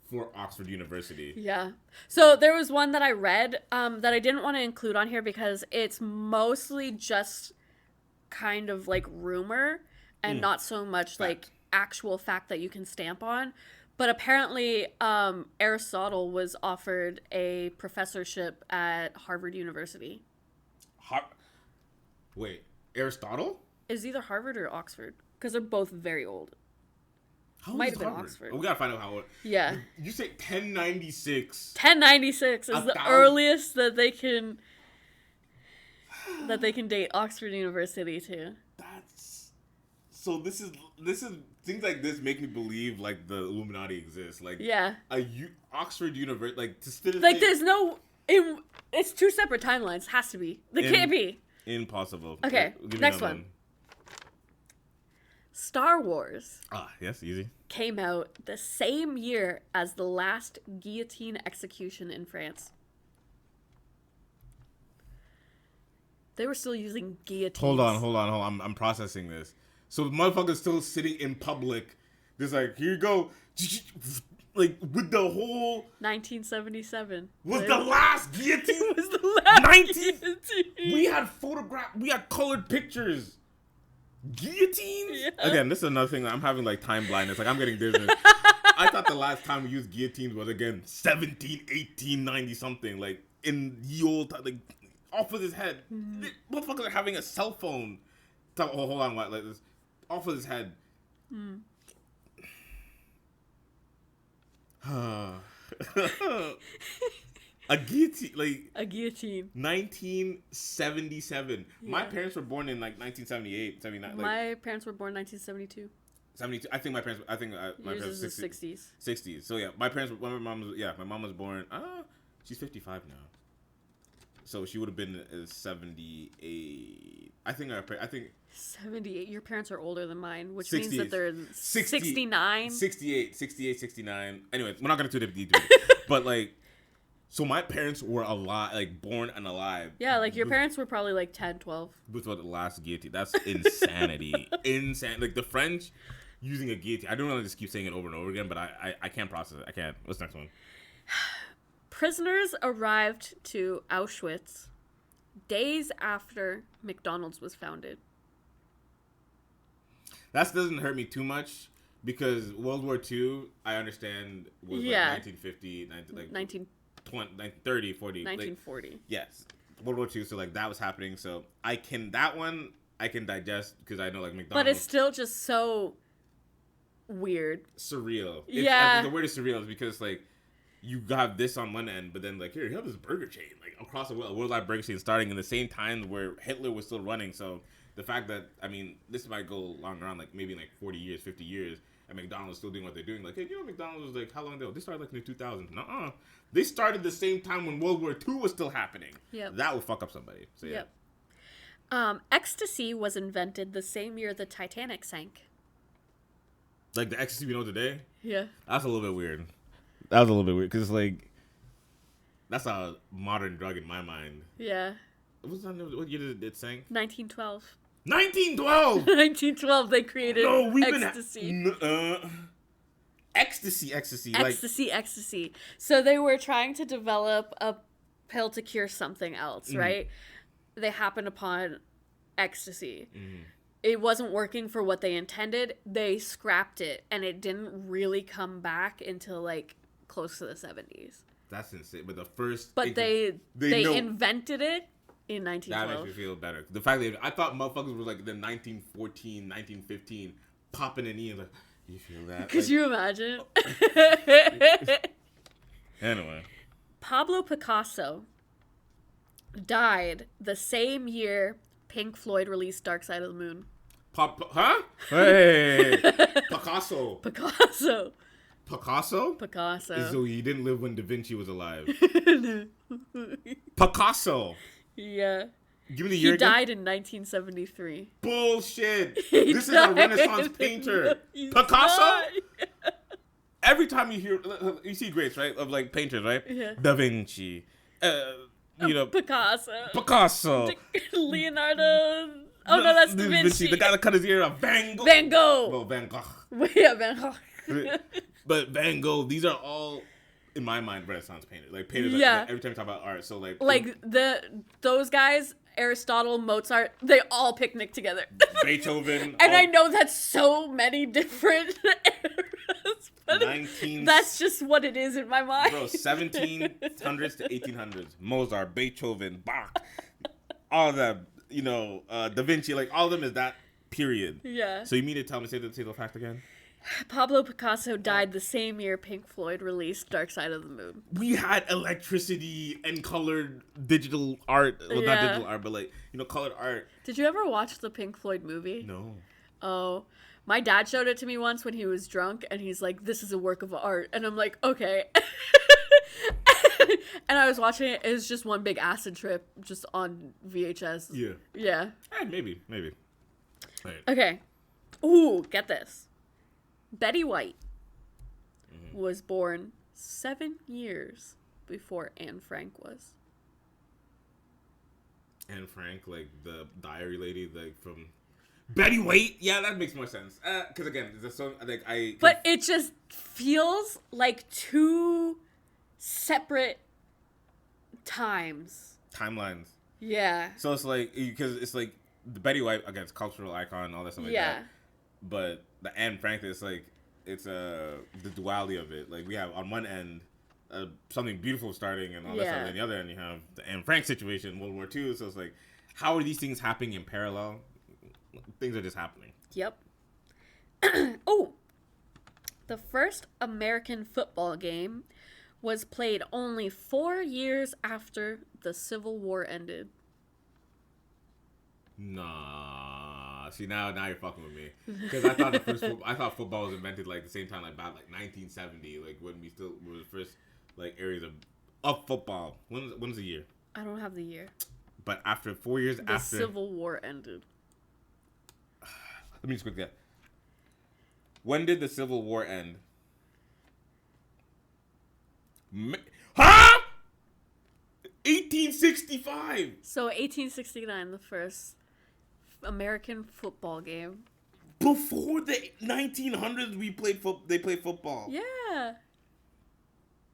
for Oxford University. Yeah. So there was one that I read that I didn't want to include on here because it's mostly just kind of like rumor and not so much like actual fact that you can stamp on. But apparently Aristotle was offered a professorship at Harvard University. Wait, Aristotle? Is either Harvard or Oxford, because they're both very old. How might have been Harvard? Oxford. Oh, we gotta find out how old. Yeah. You say 1096. 1096 is the earliest that they can date Oxford University to. So this is things like this make me believe like the Illuminati exists. Like Oxford University, like there's no. It's two separate timelines. Has to be. They can't be. Impossible. Okay. Next one. Star Wars. Yes, easy. Came out the same year as the last guillotine execution in France. They were still using guillotines. Hold on. I'm processing this. So the motherfucker's still sitting in public. Just like, here you go. Like, with the whole... 1977. Was the last guillotine? Was the last guillotine. We had colored pictures. Guillotines? Yeah. Again, this is another thing. I'm having, like, time blindness. Like, I'm getting dizzy. I thought the last time we used guillotines was, again, 1890 something. Like, in the old time. Like, off with his head. Motherfuckers are having a cell phone. Hold on. Like this. Off with his head. A guillotine. 1977. Yeah. My parents were born in like 1978, 79. My parents were born 1972. 72. I think my parents were 60s. 60s. So yeah, my mom was born. She's 55 now. So she would have been 78. I think 78. Your parents are older than mine, which 60s. means that they're 69. 68, 69. Anyway, we're not going to do the but like, so my parents were alive, like born and alive. Yeah, like your parents were probably like 10, 12. Before the last guillotine. That's insanity. Like the French using a guillotine. I don't want to just keep saying it over and over again, but I can't process it. I can't. What's the next one? Prisoners arrived to Auschwitz days after McDonald's was founded. That doesn't hurt me too much Because World War II, I understand, was like 1950, 30, 40. 1940. Like, yes. World War II, so like that was happening. So I can digest because I know like McDonald's. But it's still just so weird. Surreal. Yeah. The word is surreal is because like you have this on one end, but then like here you have this burger chain like across the world, a worldwide burger chain starting in the same time where Hitler was still running. So the fact that this might go longer on like maybe like 40 years, 50 years, and McDonald's still doing what they're doing. Like, hey, McDonald's was like how long ago? They started like in the 2000s. Nuh-uh. They started the same time when World War II was still happening. Yep. That would fuck up somebody. So yeah. Yep. Ecstasy was invented the same year the Titanic sank. Like the ecstasy we know today? Yeah. That's a little bit weird. That was a little bit weird because like that's a modern drug in my mind. Yeah. What year did it sank? 1912. 1912. 1912. They created ecstasy. Ecstasy. So they were trying to develop a pill to cure something else, right? They happened upon ecstasy. It wasn't working for what they intended. They scrapped it, and it didn't really come back until like close to the 70s. That's insane. But the first, they invented it in 1912. That makes me feel better. The fact that I thought motherfuckers were like the 1914, 1915 popping an E and like, you feel that? Could you imagine? Anyway, Pablo Picasso died the same year Pink Floyd released Dark Side of the Moon. Huh? Hey, Picasso. So he didn't live when Da Vinci was alive. Picasso. Yeah. Give me the year. He died in 1973. Bullshit. This is a Renaissance painter. Picasso? Every time you see greats, right? Of like painters, right? Yeah. Da Vinci. Picasso. Leonardo. Oh, no, that's Da Vinci. The guy that cut his ear off. Van Gogh. Well, Van Gogh. Yeah, Van Gogh. But Van Gogh, these are all, in my mind, Renaissance painters. Like painters that every time you talk about art. So like those guys, Aristotle, Mozart, they all picnic together. Beethoven. And I know that's so many different eras, but that's just what it is in my mind. Bro, 1700s to 1800s. Mozart, Beethoven, Bach, all of them, Da Vinci, like all of them is that period. Yeah. So you mean to tell me, say the fact again? Pablo Picasso died the same year Pink Floyd released Dark Side of the Moon. We had electricity and colored digital art. Well, not digital art, but like, colored art. Did you ever watch the Pink Floyd movie? No. Oh. My dad showed it to me once when he was drunk, and he's like, this is a work of art. And I'm like, okay. And I was watching it. It was just one big acid trip just on VHS. Yeah. Yeah. Maybe. Right. Okay. Ooh, get this. Betty White was born 7 years before Anne Frank was. Anne Frank, like the diary lady, like from Betty White. Yeah, that makes more sense. Because again, But it just feels like two separate timelines. Yeah. So it's like because it's like the Betty White against cultural icon, all that stuff like that. But the Anne Frank, it's like it's the duality of it. Like we have on one end something beautiful starting and all that stuff, and on the other end you have the Anne Frank situation, World War II. So it's like, how are these things happening in parallel? Things are just happening. Yep. Oh, the first American football game was played only 4 years after the Civil War ended. Nah. See, now you're fucking with me. Because I thought football was invented like the same time, like about like 1970, like when we still were the first like areas of football. When's the year? I don't have the year. But after 4 years the Civil War ended. Let me just quickly get. When did the Civil War end? Huh? 1865. So 1869, the first American football game. Before the 1900s, they played football. Yeah.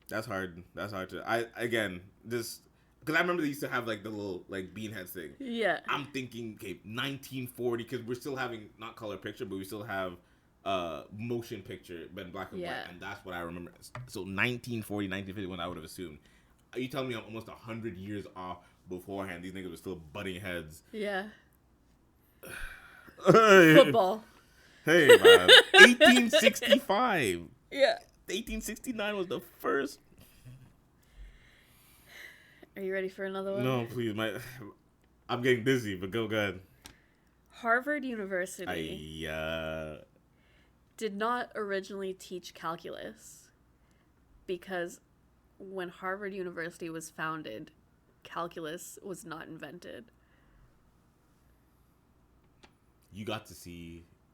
That's hard. That's hard to. Because I remember they used to have like the little like beanheads thing. Yeah. I'm thinking, okay, 1940, because we're still having not color picture, but we still have motion picture, but in black and white, Yeah. and that's what I remember. So 1940, 1951, I would have assumed. Are you telling me I'm almost 100 years off beforehand? These niggas were still butting heads. Yeah. Hey, Football. hey, man. 1865. Yeah. 1869 was the first. Are you ready for another one? No, please, I'm getting dizzy, but go ahead. Harvard University I did not originally teach calculus because when Harvard University was founded, calculus was not invented. You got to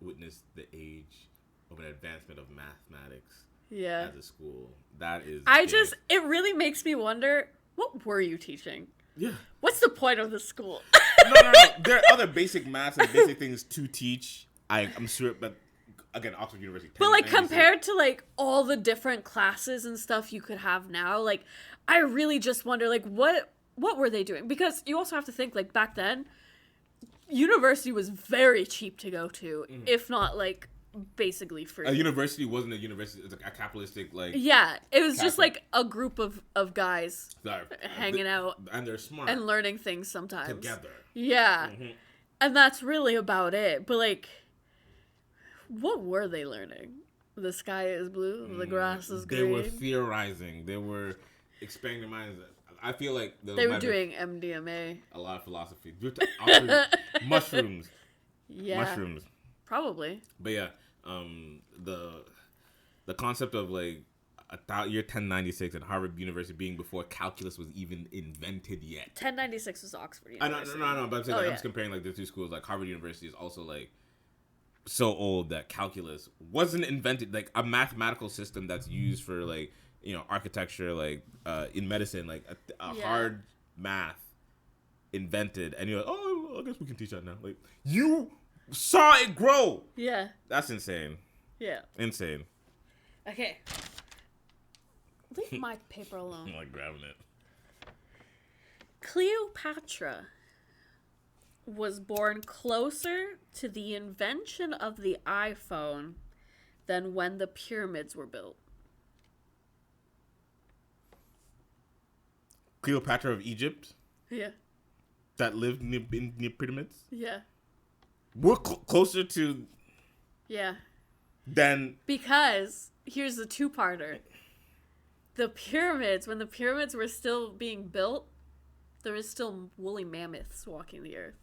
witness the age of an advancement of mathematics. Yeah. As a school, that is. It really makes me wonder, what were you teaching? Yeah. What's the point of the school? No. There are other basic maths and basic things to teach. I'm sure, but again, Oxford University. But like compared to like all the different classes and stuff you could have now, like I really just wonder like what were they doing? Because you also have to think like back then, university was very cheap to go to, if not like basically free. A university wasn't a university; it's like a capitalistic like. Yeah, it was just like a group of guys that, hanging out, and they're smart and learning things sometimes together. Yeah, and that's really about it. But like, what were they learning? The sky is blue, the grass is green. They were theorizing. They were expanding their minds. I feel like they were doing MDMA. A lot of philosophy. Mushrooms. Yeah. Mushrooms. Probably. But yeah, the concept of like year 1096 and Harvard University being before calculus was even invented yet. 1096 was Oxford University. No. But I'm saying I'm just comparing like the two schools. Like Harvard University is also like so old that calculus wasn't invented. Like a mathematical system that's used for like architecture, like in medicine, like a hard math invented, and you're like, oh, I guess we can teach that now. Like you saw it grow. Yeah. That's insane. Yeah. Insane. Okay. Leave my paper alone. I'm like grabbing it. Cleopatra was born closer to the invention of the iPhone than when the pyramids were built. Cleopatra of Egypt? Yeah. That lived near pyramids? Yeah. We're closer to... Yeah. Than... Because, here's the two-parter. The pyramids, when the pyramids were still being built, there was still woolly mammoths walking the earth.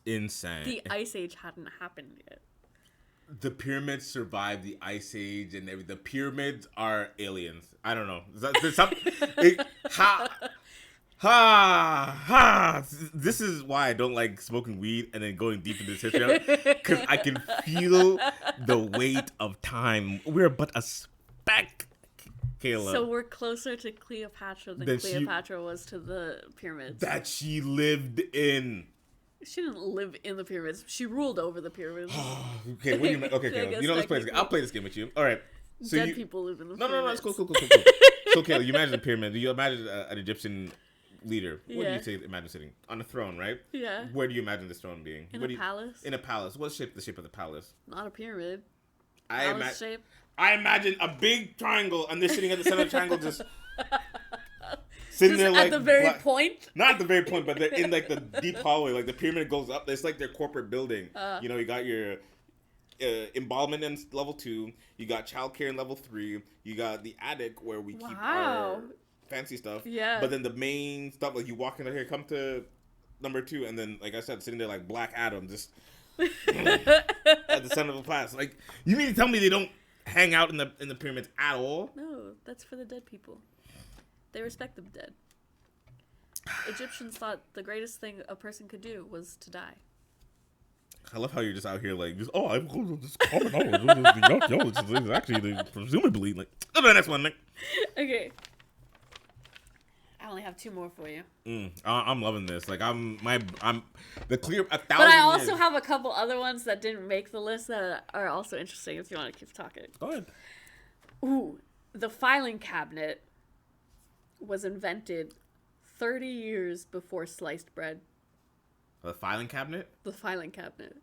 Insane. The Ice Age hadn't happened yet. The pyramids survived the Ice Age, and the pyramids are aliens. I don't know. This is why I don't like smoking weed and then going deep into this history, because I can feel the weight of time. We're but a speck, Kayla. So we're closer to Cleopatra than Cleopatra was to the pyramids. That she lived in. She didn't live in the pyramids. She ruled over the pyramids. Okay, what do you mean? Okay, Kayla. Let's play this game. I'll play this game with you. All right. So Dead people live in the pyramids. No, it's cool. So, Kayla, you imagine the pyramid. You imagine an Egyptian leader. What do you say? Imagine sitting on a throne, right? Yeah. Where do you imagine this throne being? In a palace. In a palace. What's the shape of the palace? Not a pyramid. Palace shape. I imagine a big triangle, and they're sitting at the center of the triangle, just sitting there like at the very point. Not at the very point, but they're in like the deep hallway. Like the pyramid goes up. It's like their corporate building. You got your embalmment in level 2. You got childcare in level 3. You got the attic where we keep our fancy stuff. Yeah. But then the main stuff, like you walk in here, come to number 2, and then like I said, sitting there like Black Adam, just at the center of the class. Like you mean to tell me they don't hang out in the pyramids at all? No, that's for the dead people. They respect the dead. Egyptians thought the greatest thing a person could do was to die. I love how you're just out here like, I'm just common knowledge. It's actually presumably like. Oh, the next one, Nick. Okay. I only have 2 more for you. I'm loving this. Like I'm the clear 1,000. But I also have a couple other ones that didn't make the list that are also interesting. If you want to keep talking. Go ahead. Ooh, the filing cabinet was invented 30 years before sliced bread. The filing cabinet? The filing cabinet.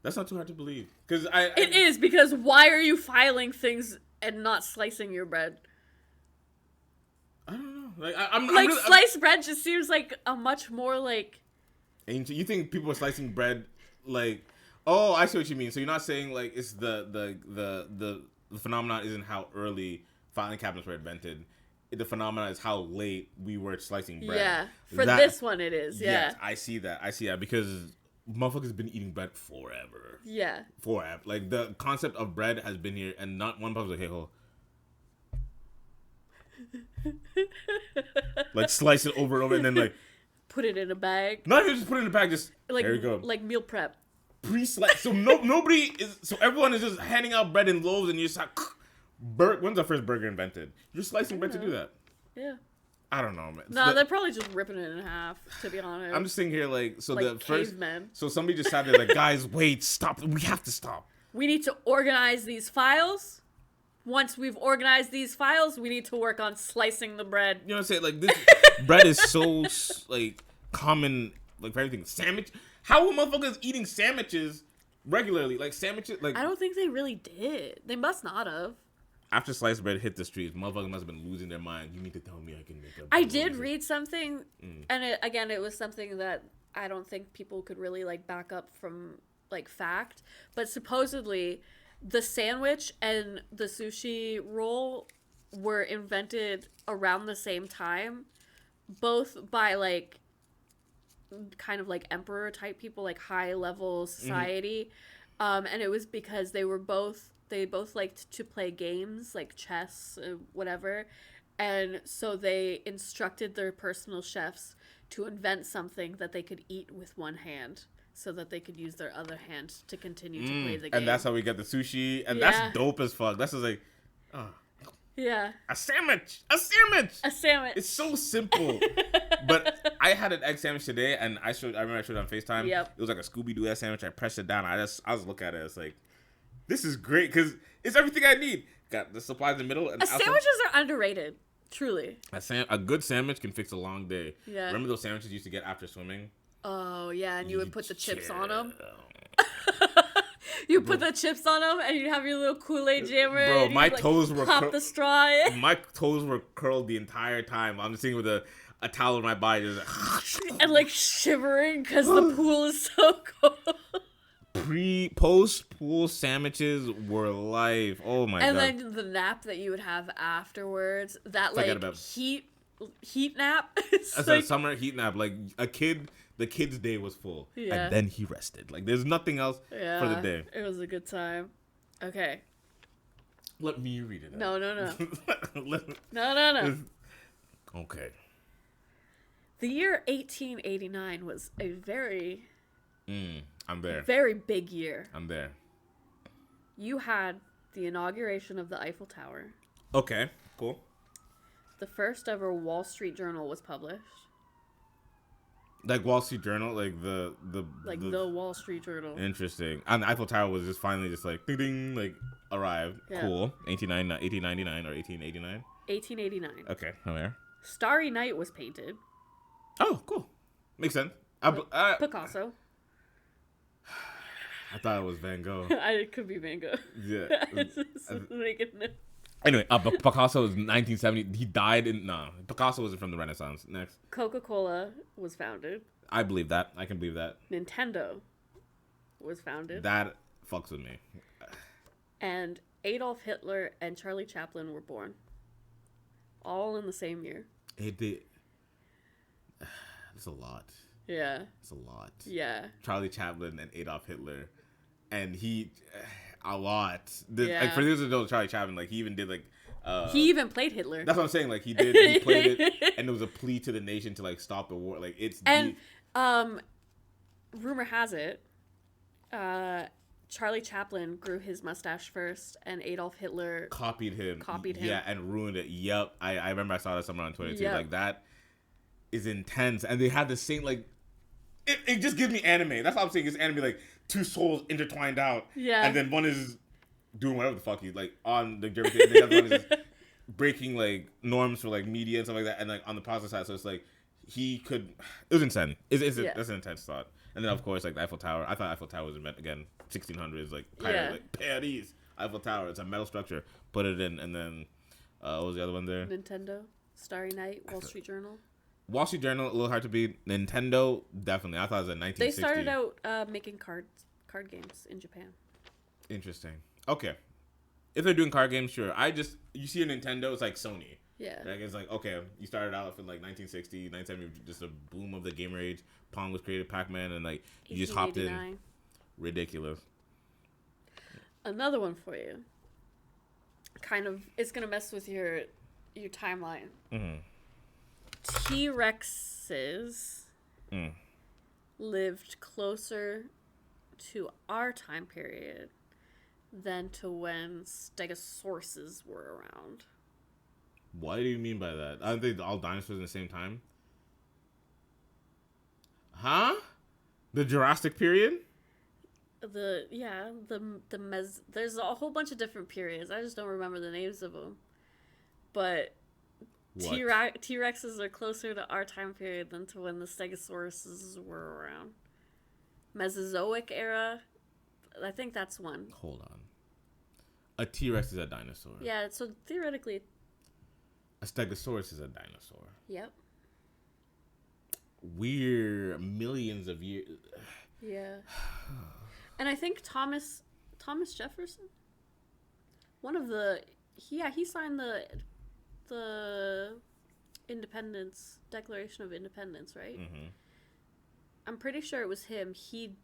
That's not too hard to believe. It is, because why are you filing things and not slicing your bread? I don't know. Like I'm sliced bread just seems like a much more like ancient. You think people are slicing bread like? Oh, I see what you mean. So you're not saying like it's the phenomenon isn't how early filing cabinets were invented. The phenomenon is how late we were slicing bread. Yeah, for this one it is. Yeah, yes, I see that because motherfuckers been eating bread forever. Yeah, forever. Like the concept of bread has been here, and not one person's like, hey, hold. Like slice it over and over, and then like put it in a bag. Not even just put it in a bag. Just like there you go. Like meal prep. Pre-slice. So nobody is. So everyone is just handing out bread in loaves, and you're just like, when's the first burger invented? You're slicing bread to do that. Yeah. I don't know, man. No, they're probably just ripping it in half. To be honest, I'm just thinking here, like, so like the first. cavemen. So somebody just sat there, like, guys, wait, stop. We have to stop. We need to organize these files. Once we've organized these files, we need to work on slicing the bread. You know what I'm saying? Like, this bread is so, like, common, like, for everything. Sandwich. How are motherfuckers eating sandwiches regularly? Like, sandwiches, like... I don't think they really did. They must not have. After sliced bread hit the streets, motherfuckers must have been losing their mind. You need to tell me I can make a... I did read something, and it was something that I don't think people could really, like, back up from, like, fact. But supposedly, the sandwich and the sushi roll were invented around the same time, both by, like, kind of like emperor type people, like high level society. And it was because they both liked to play games like chess, whatever, and so they instructed their personal chefs to invent something that they could eat with one hand so that they could use their other hand to continue to play the game. And that's how we get the sushi, and that's dope as fuck. That's just like yeah, a sandwich. It's so simple. But I had an egg sandwich today, and I remember I showed it on FaceTime. Yep. It was like a Scooby-Doo egg sandwich. I pressed it down. I was looking at it. It's like, this is great because it's everything I need. Got the supply in the middle. And sandwiches are underrated. Truly. A good sandwich can fix a long day. Yeah. Remember those sandwiches you used to get after swimming? Oh, yeah, and you would put the chips on them. You put the chips on them, and you'd have your little Kool-Aid jammer. Bro, my toes were pop the straw in. My toes were curled the entire time. I'm sitting with a towel in my body, just and like shivering because the pool is so cold. Post pool sandwiches were life. Oh my god! And then the nap that you would have afterwards, that like heat nap. As a summer heat nap, like the kid's day was full, and then he rested. Like there's nothing else for the day. It was a good time. Okay. Let me read it. No. No. Okay. The year 1889 was a very... I'm there. Very big year. I'm there. You had the inauguration of the Eiffel Tower. Okay, cool. The first ever Wall Street Journal was published. Like Wall Street Journal, like the Wall Street Journal. Interesting. And the Eiffel Tower was just finally just like ding ding, like arrived. Yeah. Cool. 1899 or 1889? 1889. Okay, I'm there. Starry Night was painted. Oh, cool. Makes sense. Picasso. I thought it was Van Gogh. It could be Van Gogh. Yeah. Anyway, Picasso was 1970. He died in... No, Picasso wasn't from the Renaissance. Next. Coca-Cola was founded. I believe that. I can believe that. Nintendo was founded. That fucks with me. And Adolf Hitler and Charlie Chaplin were born. All in the same year. It did. That's a lot. Yeah. It's a lot. Yeah. Charlie Chaplin and Adolf Hitler. And a lot. Like, for those who don't know Charlie Chaplin, like, he even did, like... he even played Hitler. That's what I'm saying. Like, he played it, and it was a plea to the nation to, like, stop the war. Like, it's... And, rumor has it, Charlie Chaplin grew his mustache first, and Adolf Hitler... Copied him. Yeah, and ruined it. Yep. I remember I saw that somewhere on Twitter, too. Yep. Like, that is intense. And they had the same, like... It just gives me anime. That's what I'm saying. It's anime, like, two souls intertwined out. Yeah. And then one is doing whatever the fuck he's, like, on the German thing. And the other one is breaking, like, norms for, like, media and stuff like that. And, like, on the positive side. So it's, like, he could... It was insane. That's an intense thought. And then of course like the Eiffel Tower. I thought Eiffel Tower was meant again 1600s like Paris Eiffel Tower. It's a metal structure. Put it in, and then what was the other one there? Nintendo, Starry Night, Wall Street Journal. Wall Street Journal, a little hard to beat. Nintendo, definitely. I thought it was a 1960. They started out making card games in Japan. Interesting. Okay. If they're doing card games, sure. You see a Nintendo, it's like Sony. Yeah. Like, it's like, okay, you started out in like 1960, 1970, just a boom of the gamer age. Pong was created, Pac-Man, and like you just hopped in. Ridiculous. Another one for you. Kind of, it's gonna mess with your timeline. Mm-hmm. T-Rexes lived closer to our time period than to when Stegosauruses were around. What do you mean by that? I don't think all dinosaurs in the same time. Huh? The Jurassic period? There's a whole bunch of different periods. I just don't remember the names of them. But T-Rexes are closer to our time period than to when the Stegosauruses were around. Mesozoic era, I think that's one. Hold on. A T-Rex is a dinosaur. Yeah, so theoretically... A Stegosaurus is a dinosaur. Yep. We're millions of years... Yeah. And I think Thomas Jefferson, one of the... he signed the Independence, Declaration of Independence, right? Mm-hmm. I'm pretty sure it was him. He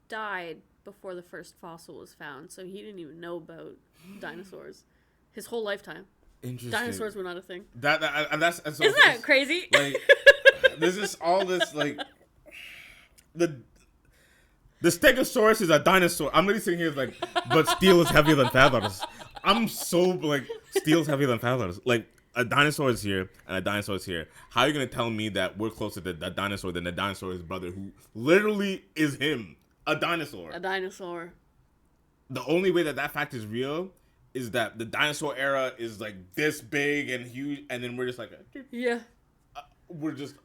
died before the first fossil was found, so he didn't even know about dinosaurs his whole lifetime. Interesting. Dinosaurs were not a thing. That's Isn't that crazy? Like, this is all this like the Stegosaurus is a dinosaur. I'm really sitting here like, but steel is heavier than feathers. I'm so like, steel's heavier than feathers. Like, a dinosaur is here and a dinosaur is here. How are you gonna tell me that we're closer to the dinosaur than the dinosaur's brother, who literally is him, a dinosaur? A dinosaur. The only way that fact is real is that the dinosaur era is like this big and huge, and then we're just like, we're just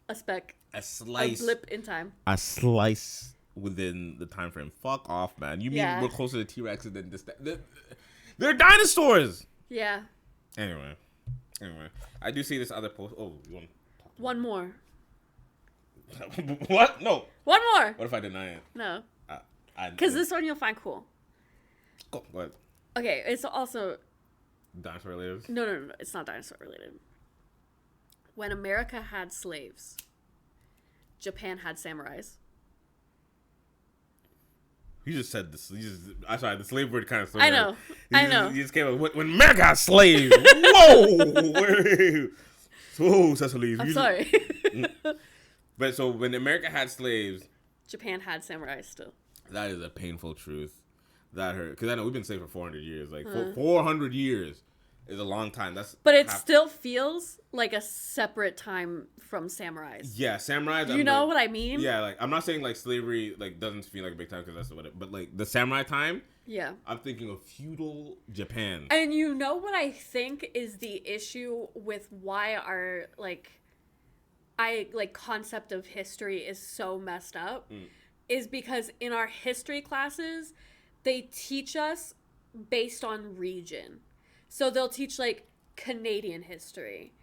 a speck, a slice, a blip in time, a slice within the time frame. Fuck off, man. You mean we're closer to T-Rexes than this? They're dinosaurs. Yeah. Anyway, I do see this other post. Oh, you want to talk to one more? What? No. One more. What if I deny it? No. Because this one you'll find cool. Go ahead. Okay, it's also dinosaur related. No, it's not dinosaur related. When America had slaves, Japan had samurais. You just said this. I'm sorry, the slave word kind of. I know. You just came up when America had slaves. Whoa, whoa, Cecily. I'm sorry. But so when America had slaves, Japan had samurais still. That is a painful truth. That hurt, because I know we've been slaves for 400 years. Like 400 years is a long time. But it still feels like a separate time from samurais. Yeah, samurais. You know what I mean? Yeah, like I'm not saying like slavery like doesn't feel like a big time because that's what it. But like the samurai time. Yeah. I'm thinking of feudal Japan. And you know what I think is the issue with why our concept of history is so messed up is because in our history classes they teach us based on region. So they'll teach like Canadian history,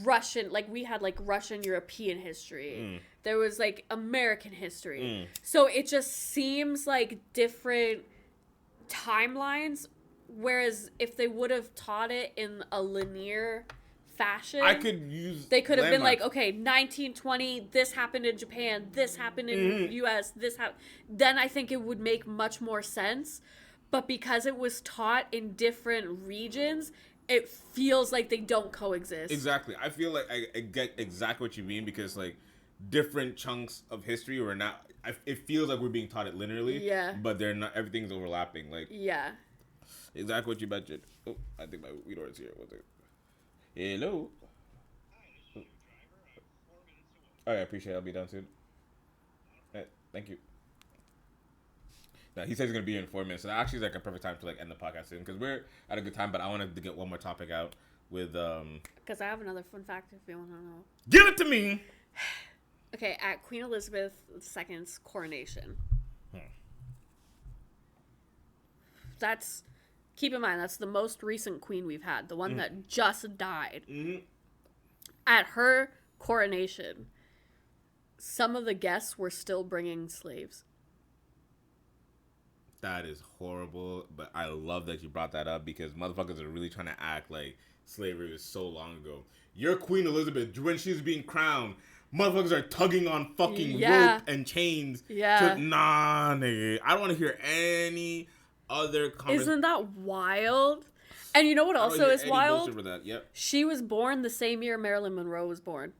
Russian, like we had like Russian European history. There was like American history. So it just seems like different timelines. Whereas if they would have taught it in a linear fashion, they could have been like, okay, 1920, this happened in Japan, this happened in US, then I think it would make much more sense. But because it was taught in different regions, it feels like they don't coexist. Exactly. I feel like I get exactly what you mean, because like different chunks of history were not, it feels like we're being taught it linearly. Yeah. But they're not, everything's overlapping. Like, yeah. Exactly what you mentioned. Oh, I think my weed order's here. One second. Hello. Hi, I appreciate it. I'll be down soon. Right, thank you. Now, he says he's going to be here in 4 minutes. So that actually is like a perfect time to like end the podcast soon, because we're at a good time, but I wanted to get one more topic out with... Because I have another fun fact if you want to know. Give it to me! Okay. Okay, at Queen Elizabeth II's coronation. That's, keep in mind, that's the most recent queen we've had, the one that just died. At her coronation, some of the guests were still bringing slaves. That is horrible, but I love that you brought that up because motherfuckers are really trying to act like slavery was so long ago. Your Queen Elizabeth, when she was being crowned, motherfuckers are tugging on fucking rope and chains. Nah, nigga. I don't want to hear any other conversation. Isn't that wild? And you know what also is wild? Yep. She was born the same year Marilyn Monroe was born.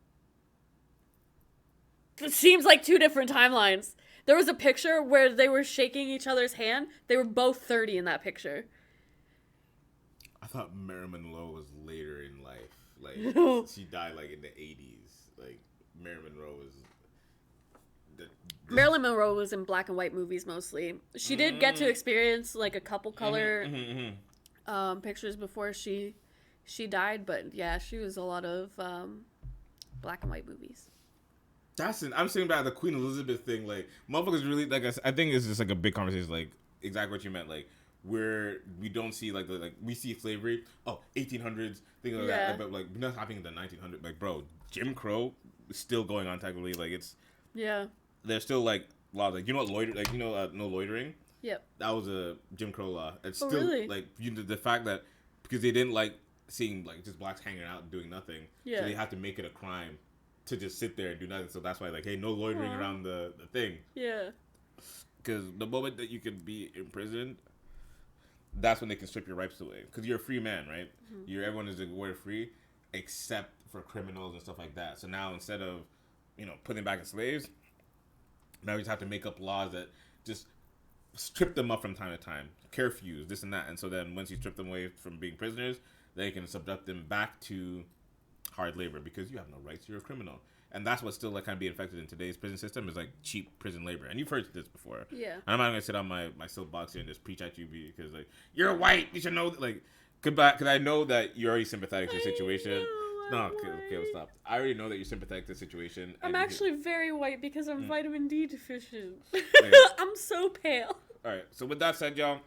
It seems like two different timelines. There was a picture where they were shaking each other's hand. They were both 30 in that picture. I thought Marilyn Monroe was later in life. Like, she died, like, in the 80s. Like, Marilyn Monroe was... Marilyn Monroe was in black and white movies mostly. She did get to experience, like, a couple color pictures before she died. But, yeah, she was a lot of black and white movies. I'm saying about the Queen Elizabeth thing, like, motherfuckers really, like, I think it's just, like, a big conversation, like, exactly what you meant, like, where we don't see, like, we see slavery, 1800s, things like that, but, like, not happening in the 1900s, like, bro, Jim Crow is still going on technically, like, it's, there's still, like, laws, like, you know what, no loitering? Yep. That was a Jim Crow law. It's still, really? like, the fact that, because they didn't like seeing, like, just blacks hanging out and doing nothing, so they had to make it a crime to just sit there and do nothing. So that's why, like, hey, no loitering around the thing. Yeah. Because the moment that you can be imprisoned, that's when they can strip your rights away. Because you're a free man, right? Everyone is warrior free, except for criminals and stuff like that. So now instead of, putting back in slaves, now we just have to make up laws that just strip them up from time to time. Curfews, this and that. And so then once you strip them away from being prisoners, they can subject them back to hard labor because you have no rights. You're a criminal. And that's what's still, like, kind of being affected in today's prison system is, like, cheap prison labor. And you've heard this before. Yeah. And I'm not going to sit on my soapbox here and just preach at you because, like, you're white. You should know, like, goodbye. Because I know that you're already sympathetic to the situation. Okay, let's stop. I already know that you're sympathetic to the situation. I'm actually very white because I'm vitamin D deficient. I'm so pale. All right. So with that said, y'all,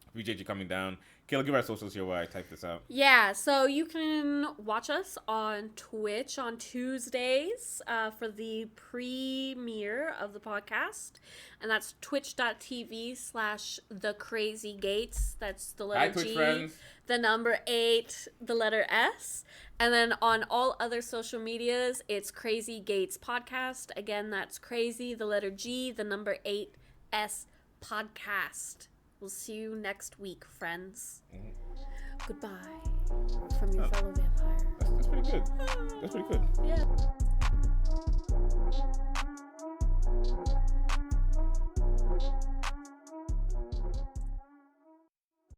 appreciate you coming down. Kayla, give our socials here while I type this out. Yeah, so you can watch us on Twitch on Tuesdays for the premiere of the podcast. And that's twitch.tv/thecrazygates. That's the letter Twitch G, friends. the number 8, the letter S. And then on all other social medias, it's Crazy Gates Podcast. Again, that's crazy, the letter G, the number 8, S podcast. We'll see you next week, friends. Goodbye from your fellow vampire. That's pretty good. That's pretty good. Yeah.